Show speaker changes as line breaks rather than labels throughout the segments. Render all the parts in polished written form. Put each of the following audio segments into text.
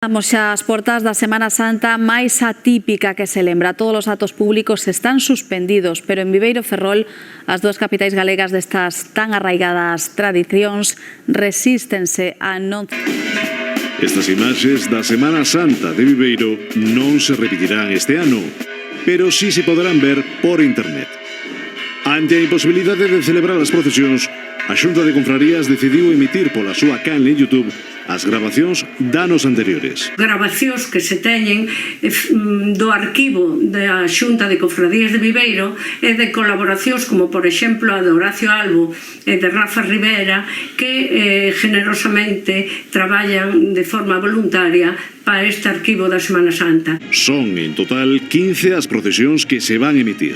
Estamos xa ás portas da Semana Santa máis atípica que se lembra. Todos os actos públicos están suspendidos, pero en Viveiro e Ferrol, as dúas capitais galegas destas tan arraigadas tradicións, resístense a non...
Estas imaxes da Semana Santa de Viveiro non se repetirán este ano, pero sí se poderán ver por internet. Ante a imposibilidade de celebrar as procesións, a Xunta de Confrarías decidiu emitir pola súa canle en YouTube as grabacións de anos anteriores.
Grabacións que se teñen do arquivo da Xunta de Confrarías de Viveiro e de colaboracións como, por exemplo, a de Horacio Albo e de Rafa Rivera, que generosamente traballan de forma voluntaria para este arquivo da Semana Santa.
Son, en total, 15 as procesións que se van emitir.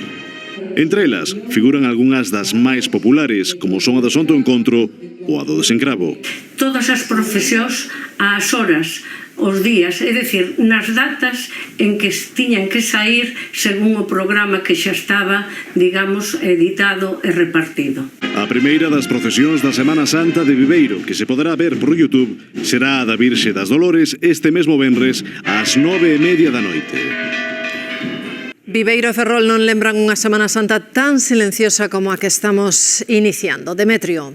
Entre elas, figuran algunhas das máis populares, como son a do Santo Encontro ou a do Desencravo.
Todas as procesións, as horas, os días, é dicir, nas datas en que tiñan que sair según o programa que xa estaba, digamos, editado e repartido.
A primeira das procesións da Semana Santa de Viveiro, que se poderá ver por YouTube, será a da Virxe das Dolores este mesmo venres ás 9:30 da noite.
Viveiro e Ferrol non lembran unha Semana Santa tan silenciosa como a que estamos iniciando. Demetrio.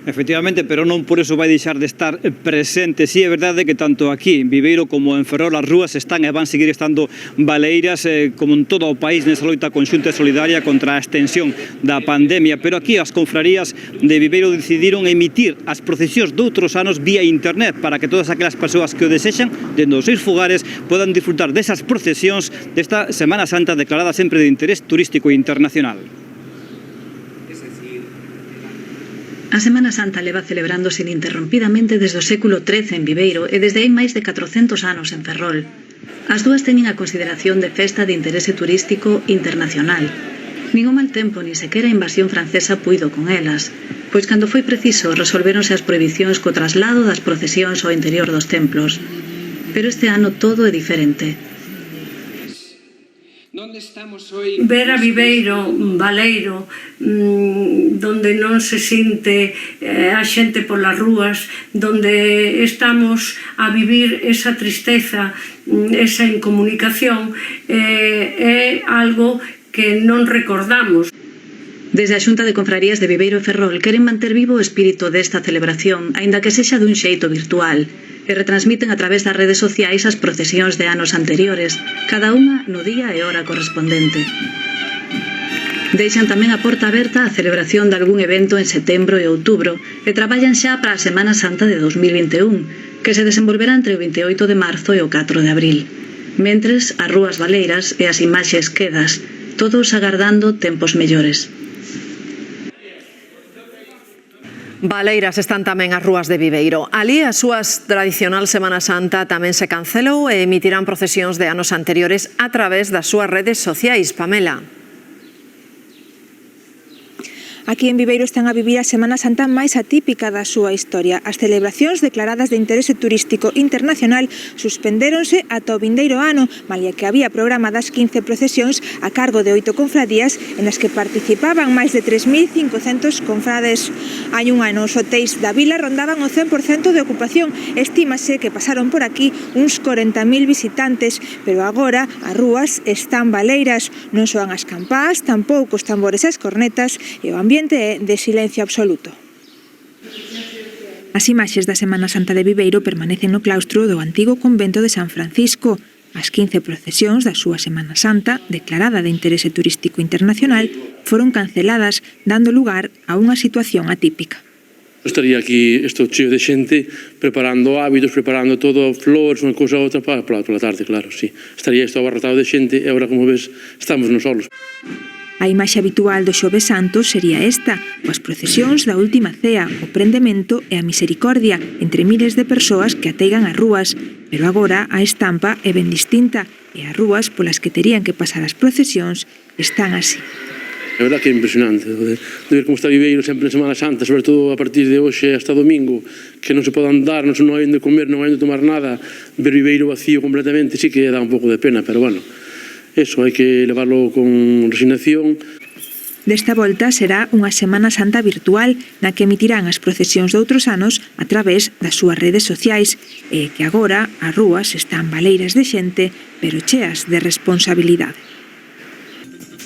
Efectivamente, pero non por eso vai deixar de estar presente. Si é verdade que tanto aquí en Viveiro como en Ferrol as rúas están e van seguir estando baleiras como en todo o país nesa loita conxunta e solidaria contra a extensión da pandemia, pero aquí as confrarías de Viveiro decidiron emitir as procesións de outros anos vía internet para que todas aquelas persoas que o desexan dende os seus fogares podan disfrutar desas procesións desta Semana Santa declarada sempre de interés turístico internacional.
A Semana Santa leva celebrándose ininterrompidamente desde o século XIII en Viveiro e desde hai máis de 400 anos en Ferrol. As dúas teñen a consideración de festa de interese turístico internacional. Nin o mal tempo ni sequera a invasión francesa puido con elas, pois cando foi preciso resolvéronse as prohibicións co traslado das procesións ao interior dos templos. Pero este ano todo é diferente.
Ver a Viveiro, Baleiro, donde non se sinte a xente polas rúas, donde estamos a vivir esa tristeza, esa incomunicación, é algo que non recordamos.
Desde a Xunta de Confrarías de Viveiro e Ferrol queren manter vivo o espírito desta celebración, aínda que sexa dun xeito virtual, e retransmiten a través das redes sociais as procesións de anos anteriores, cada unha no día e hora correspondente. Deixan tamén a porta aberta á celebración de algún evento en setembro e outubro e traballan xa para a Semana Santa de 2021, que se desenvolverá entre o 28 de marzo e o 4 de abril. Mentres, as rúas baleiras e as imaxes quedas, todos agardando tempos mellores.
Baleiras están tamén as rúas de Viveiro. Alí a súa tradicional Semana Santa tamén se cancelou e emitirán procesións de anos anteriores a través das súas redes sociais. Pamela.
Aquí en Viveiro están a vivir a Semana Santa máis atípica da súa historia. As celebracións declaradas de interese turístico internacional suspendéronse ata o vindeiro ano, malia que había programadas 15 procesións a cargo de 8 confradías en as que participaban máis de 3.500 confrades. Hai un ano os hotéis da vila rondaban o 100% de ocupación. Estímase que pasaron por aquí uns 40.000 visitantes, pero agora as rúas están baleiras. Non soan as campás, tampouco os tambores e as cornetas, e o ambiente de silencio absoluto. As imaxes da Semana Santa de Viveiro permanecen no claustro do antigo convento de San Francisco. As 15 procesións da súa Semana Santa, declarada de interese turístico internacional, foron canceladas, dando lugar a unha situación atípica.
Estaría aquí estou cheo de xente preparando hábitos, preparando todo, flores, unha cousa ou outra pola tarde, claro, sí. Estaría isto abarrotado de xente e agora, como ves, estamos nos solos.
A imaxe habitual do Xoves Santo sería esta, coas procesións da Última Cea, o prendemento e a misericordia, entre miles de persoas que ateigan as rúas, pero agora a estampa é ben distinta e as rúas polas que terían que pasar as procesións están así.
É verdad que é impresionante de ver como está Viveiro sempre en Semana Santa, sobre todo a partir de hoxe hasta domingo, que non se pode andar, non hai onde comer, non hai onde tomar nada, ver Viveiro vacío completamente, sí que dá un pouco de pena, pero bueno, eso hai que levarlo con resignación.
Desta volta será unha Semana Santa virtual na que emitirán as procesións de outros anos a través das súas redes sociais e que agora as rúas están baleiras de xente pero cheas de responsabilidade.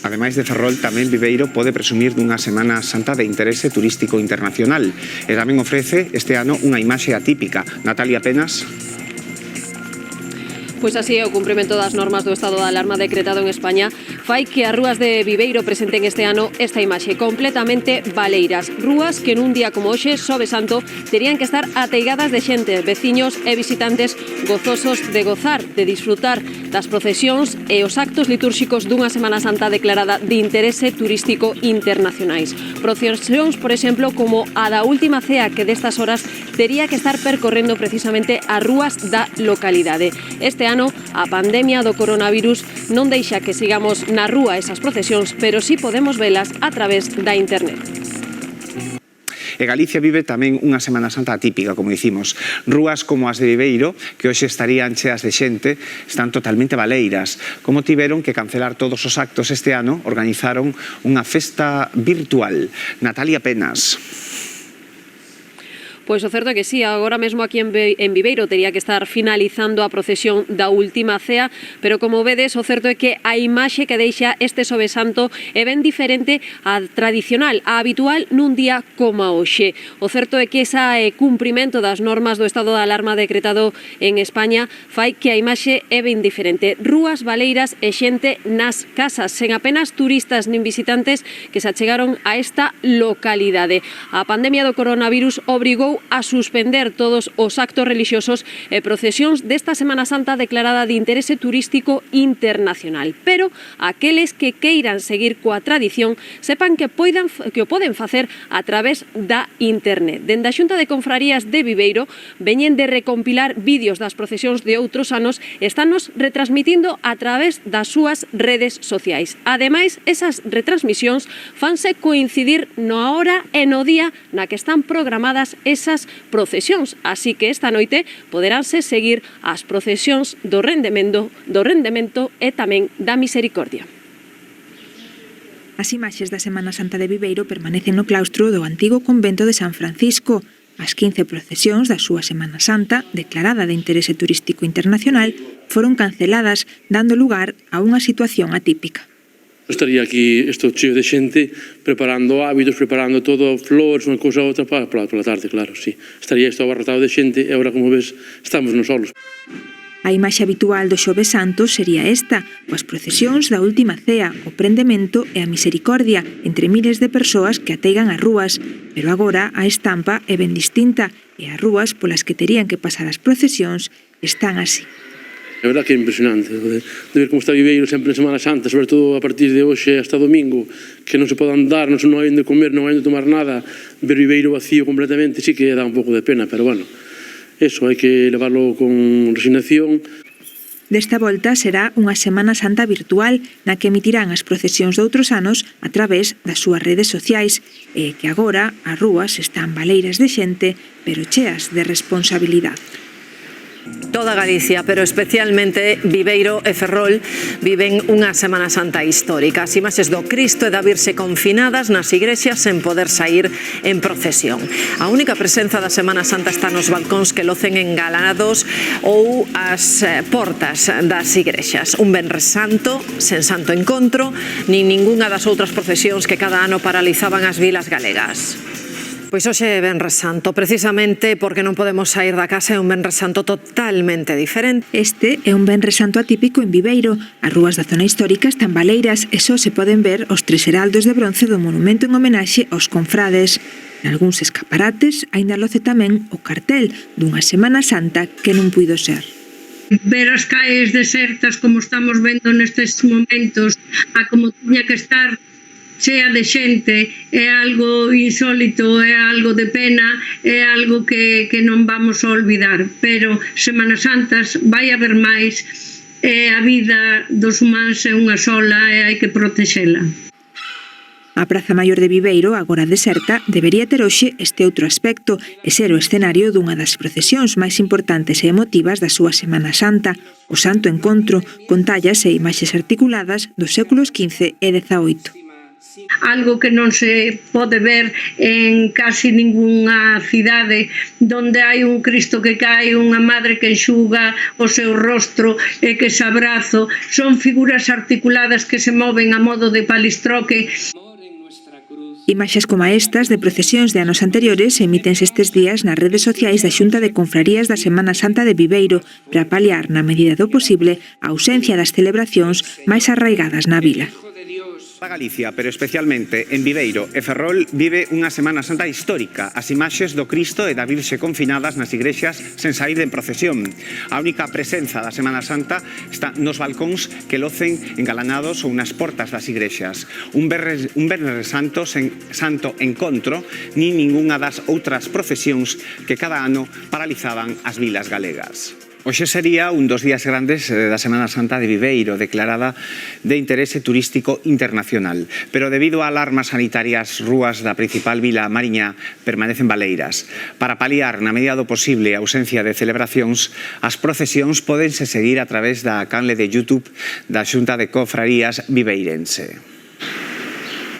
Ademais de Ferrol, tamén Viveiro pode presumir dunha Semana Santa de interese turístico internacional e tamén ofrece este ano unha imaxe atípica. Natalia Penas.
Pois así é, o cumprimento das normas do estado de alarma decretado en España fai que as rúas de Viveiro presenten este ano esta imaxe completamente baleiras. Rúas que nun día como hoxe, Xoves Santo, terían que estar ateigadas de xente, veciños e visitantes gozosos de gozar, de disfrutar das procesións e os actos litúrxicos dunha Semana Santa declarada de interese turístico internacionais. Procesións, por exemplo, como a da última cea que destas horas tería que estar percorrendo precisamente as rúas da localidade. Este ano, a pandemia do coronavirus non deixa que sigamos na rúa esas procesións, pero sí podemos velas a través da internet.
E Galicia vive tamén unha Semana Santa atípica, como dicimos. Rúas como as de Viveiro, que hoxe estarían cheas de xente, están totalmente baleiras. Como tiveron que cancelar todos os actos este ano, organizaron unha festa virtual. Natalia Penas.
Pois o certo é que sí, agora mesmo aquí en Viveiro tería que estar finalizando a procesión da última cea, pero como vedes, o certo é que a imaxe que deixa este Xoves Santo é ben diferente á tradicional, á habitual nun día como hoxe. O certo é que ese cumprimento das normas do estado de alarma decretado en España fai que a imaxe é ben diferente. Rúas baleiras e xente nas casas, sen apenas turistas nin visitantes que se achegaron a esta localidade. A pandemia do coronavirus obrigou a suspender todos os actos religiosos e procesións desta Semana Santa declarada de interese turístico internacional. Pero aqueles que queiran seguir coa tradición sepan que o poden facer a través da internet. Dende a Xunta de Confrarías de Viveiro veñen de recompilar vídeos das procesións de outros anos e estános retransmitindo a través das súas redes sociais. Ademais, esas retransmisións fanse coincidir na hora e no día na que están programadas esas procesións, así que esta noite poderánse seguir as procesións do rendemento e tamén da misericordia.
As imaxes da Semana Santa de Viveiro permanecen no claustro do antigo convento de San Francisco. As 15 procesións da súa Semana Santa, declarada de interese turístico internacional, foron canceladas, dando lugar a unha situación atípica.
Estaría aquí isto cheo de xente preparando hábitos, preparando todo, flores, unha cousa ou outra para a tarde, claro, sí. Estaría isto abarrotado de xente e agora, como ves, estamos nos solos.
A imaxe habitual do Xoves Santo sería esta, coas procesións da última cea, o prendemento e a misericordia, entre miles de persoas que ateigan as rúas. Pero agora a estampa é ben distinta e as rúas polas que terían que pasar as procesións están así.
É verdad que é impresionante de ver como está Viveiro sempre en Semana Santa, sobre todo a partir de hoxe hasta domingo, que non se pode andar, non hai onde comer, non hai onde tomar nada, ver Viveiro vacío completamente, sí que dá un pouco de pena, pero bueno, eso hai que levarlo con resignación.
Desta volta será unha Semana Santa virtual na que emitirán as procesións de outros anos a través das súas redes sociais e que agora as rúas están baleiras de xente, pero cheas de responsabilidade.
Toda Galicia, pero especialmente Viveiro e Ferrol, viven unha Semana Santa histórica. As imaxes do Cristo e da Virxe confinadas nas igrexas sen poder sair en procesión. A única presenza da Semana Santa está nos balcóns que locen engalanados ou as portas das igrexas. Un Venres Santo, sen santo encontro, nin ningunha das outras procesións que cada ano paralizaban as vilas galegas. Pois hoxe é Venres Santo, precisamente porque non podemos sair da casa, é un Venres Santo totalmente diferente.
Este é un Venres Santo atípico en Viveiro. As rúas da zona histórica están baleiras e só se poden ver os 3 heraldos de bronce do monumento en homenaxe aos confrades. Nalgúns escaparates aínda loce tamén o cartel dunha Semana Santa que non puido ser.
Ver as calles desertas como estamos vendo nestes momentos, a como tiña que estar chea de xente, é algo insólito, é algo de pena, é algo que non vamos a olvidar, pero Semanas Santas vai haber máis, e a vida dos humanos é unha sola e hai que protexela.
A Praza Maior de Viveiro, agora deserta, debería ter hoxe este outro aspecto e ser o escenario dunha das procesións máis importantes e emotivas da súa Semana Santa, o Santo Encontro, con tallas e imaxes articuladas dos séculos XV e XVIII.
algo que non se pode ver en casi ningunha cidade, donde hai un Cristo que cae, unha madre que enxuga o seu rostro e que se abrazo. Son figuras articuladas que se moven a modo de palistroque.
Imaxes como estas de procesións de anos anteriores emítense estes días nas redes sociais da Xunta de Confrarías da Semana Santa de Viveiro para paliar, na medida do posible, a ausencia das celebracións máis arraigadas na vila.
A Galicia, pero especialmente en Viveiro e Ferrol, vive unha Semana Santa histórica. As imaxes do Cristo e da Virxe confinadas nas igrexas sen sair en procesión. A única presenza da Semana Santa está nos balcóns que locen engalanados ou nas portas das igrexas. Un Venres Santo sen santo encontro, nin ningunha das outras procesións que cada ano paralizaban as vilas galegas. Hoxe sería un dos días grandes da Semana Santa de Viveiro, declarada de interese turístico internacional. Pero debido a alarmas sanitarias, rúas da principal vila mariñá permanecen baleiras. Para paliar, na medida do posible, a ausencia de celebracións, as procesións pódense seguir a través da canle de YouTube da Xunta de Confrarías Viveirense.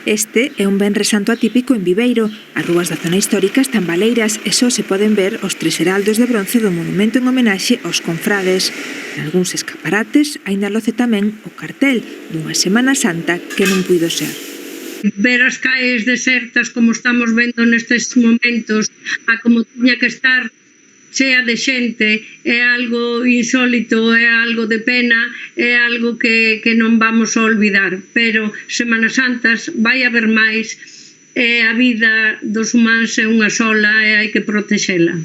Este é un Venres Santo atípico en Viveiro. As rúas da zona histórica están baleiras e só se poden ver os tres heraldos de bronce do monumento en homenaxe aos confrades. En algúns escaparates aínda loce tamén o cartel dunha Semana Santa que non puido ser.
Ver as calles desertas como estamos vendo nestes momentos, a como tiña que estar chea de xente, é algo insólito, é algo de pena, é algo que non vamos a olvidar. Pero Semanas Santas vai haber máis, e a vida dos humanos é unha sola e hai que protexela.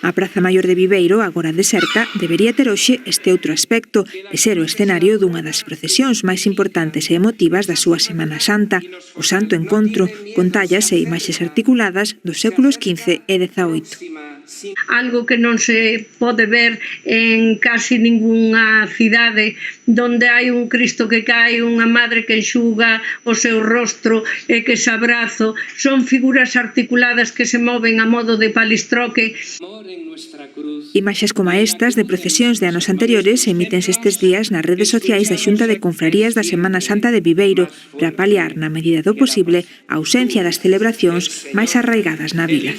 A Praza Maior de Viveiro, agora deserta, debería ter hoxe este outro aspecto e ser o escenario dunha das procesións máis importantes e emotivas da súa Semana Santa, o Santo Encontro, con tallas e imaxes articuladas dos séculos XV e XVIII.
Algo que non se pode ver en casi ningunha cidade, donde hai un Cristo que cae, unha madre que enxuga o seu rostro e que se abrazo. Son figuras articuladas que se moven a modo de palistroque.
Imaxes como estas de procesións de anos anteriores emítense estes días nas redes sociais da Xunta de Confrarías da Semana Santa de Viveiro para paliar, na medida do posible, a ausencia das celebracións máis arraigadas na vila.